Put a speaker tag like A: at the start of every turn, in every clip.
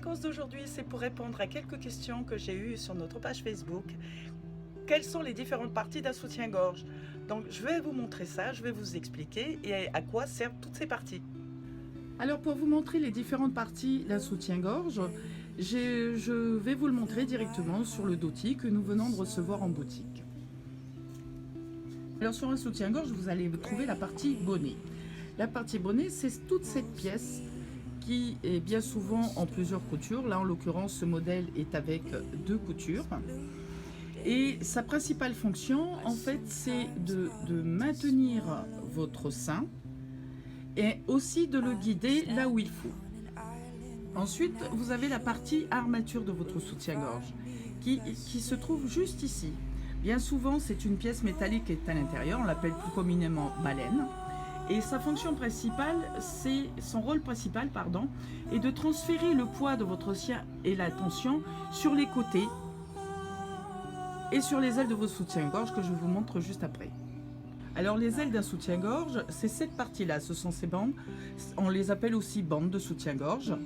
A: séquence d'aujourd'hui, c'est pour répondre à quelques questions que j'ai eues sur notre page Facebook. Quelles sont les différentes parties d'un soutien-gorge? Donc je vais vous montrer ça, je vais vous expliquer et à quoi servent toutes ces parties. Alors pour vous montrer les différentes parties d'un soutien-gorge, je vais vous le montrer directement sur le doty que nous venons de recevoir en boutique. Alors sur un soutien-gorge, vous allez trouver la partie bonnet. La partie bonnet, c'est toute cette pièce qui est bien souvent en plusieurs coutures. Là en l'occurrence, ce modèle est avec 2 coutures. Et sa principale fonction, en fait, c'est de maintenir votre sein et aussi de le guider là où il faut. Ensuite, vous avez la partie armature de votre soutien-gorge qui se trouve juste ici. Bien souvent, c'est une pièce métallique qui est à l'intérieur, on l'appelle plus communément baleine. Et sa fonction principale, son rôle principal, est de transférer le poids de votre sien et la tension sur les côtés et sur les ailes de vos soutiens-gorge que je vous montre juste après. Alors les ailes d'un soutien-gorge, c'est cette partie-là, ce sont ces bandes, on les appelle aussi bandes de soutien-gorge.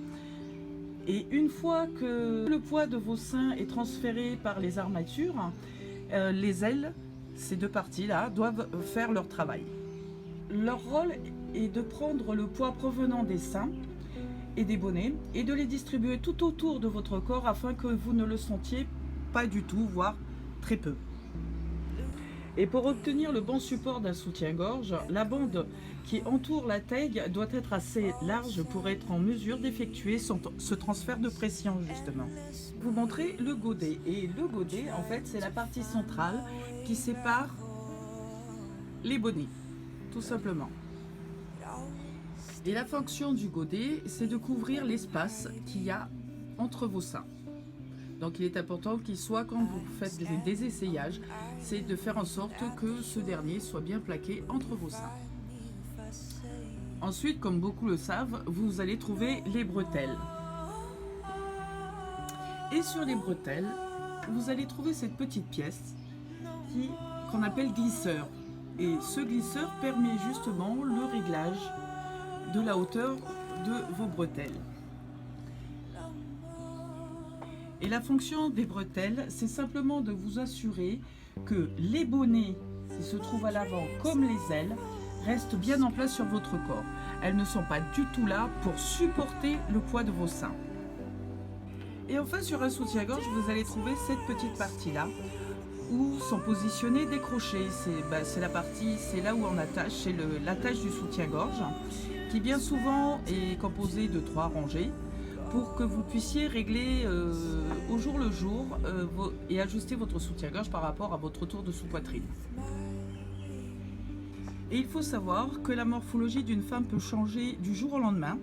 A: Et une fois que le poids de vos seins est transféré par les armatures, les ailes, ces 2 parties-là, doivent faire leur travail. Leur rôle est de prendre le poids provenant des seins et des bonnets et de les distribuer tout autour de votre corps afin que vous ne le sentiez pas du tout, voire très peu. Et pour obtenir le bon support d'un soutien-gorge, la bande qui entoure la teigue doit être assez large pour être en mesure d'effectuer ce transfert de pression justement. Vous montrez le godet, et le godet en fait c'est la partie centrale qui sépare les bonnets, tout simplement. Et la fonction du godet, c'est de couvrir l'espace qu'il y a entre vos seins. Donc il est important qu'il soit, quand vous faites des essayages, c'est de faire en sorte que ce dernier soit bien plaqué entre vos seins. Ensuite, comme beaucoup le savent, vous allez trouver les bretelles. Et sur les bretelles, vous allez trouver cette petite pièce qu'on appelle glisseur. Et ce glisseur permet justement le réglage de la hauteur de vos bretelles. Et la fonction des bretelles, c'est simplement de vous assurer que les bonnets qui se trouvent à l'avant comme les ailes restent bien en place sur votre corps. Elles ne sont pas du tout là pour supporter le poids de vos seins. Et enfin sur un soutien-gorge, vous allez trouver cette petite partie-là où sont positionnés des crochets. C'est là où on attache, c'est l'attache du soutien-gorge qui bien souvent est composé de 3 rangées, pour que vous puissiez régler au jour le jour et ajuster votre soutien-gorge par rapport à votre tour de sous-poitrine. Et il faut savoir que la morphologie d'une femme peut changer du jour au lendemain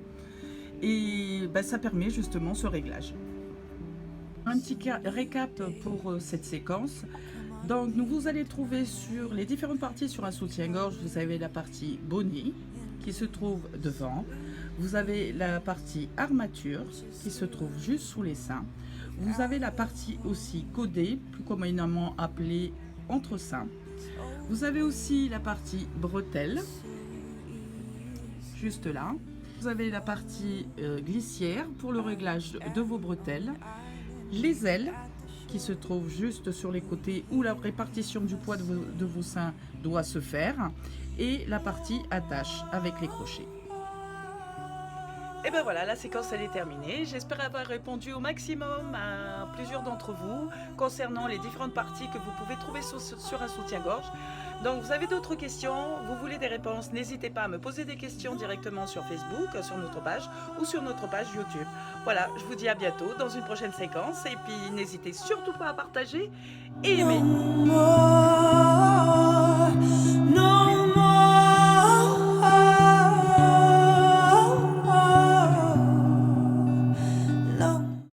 A: et ça permet justement ce réglage. Un petit récap pour cette séquence. Donc vous allez trouver sur les différentes parties sur un soutien-gorge, vous avez la partie bonnet qui se trouve devant. Vous avez la partie armature qui se trouve juste sous les seins. Vous avez la partie aussi godet, plus communément appelée entre seins. Vous avez aussi la partie bretelle, juste là. Vous avez la partie glissière pour le réglage de vos bretelles. Les ailes qui se trouvent juste sur les côtés où la répartition du poids de vos seins doit se faire. Et la partie attache avec les crochets. Et ben voilà, la séquence elle est terminée. J'espère avoir répondu au maximum à plusieurs d'entre vous concernant les différentes parties que vous pouvez trouver sur un soutien-gorge. Donc vous avez d'autres questions, vous voulez des réponses, n'hésitez pas à me poser des questions directement sur Facebook, sur notre page ou sur notre page YouTube. Voilà, je vous dis à bientôt dans une prochaine séquence et puis n'hésitez surtout pas à partager et aimer.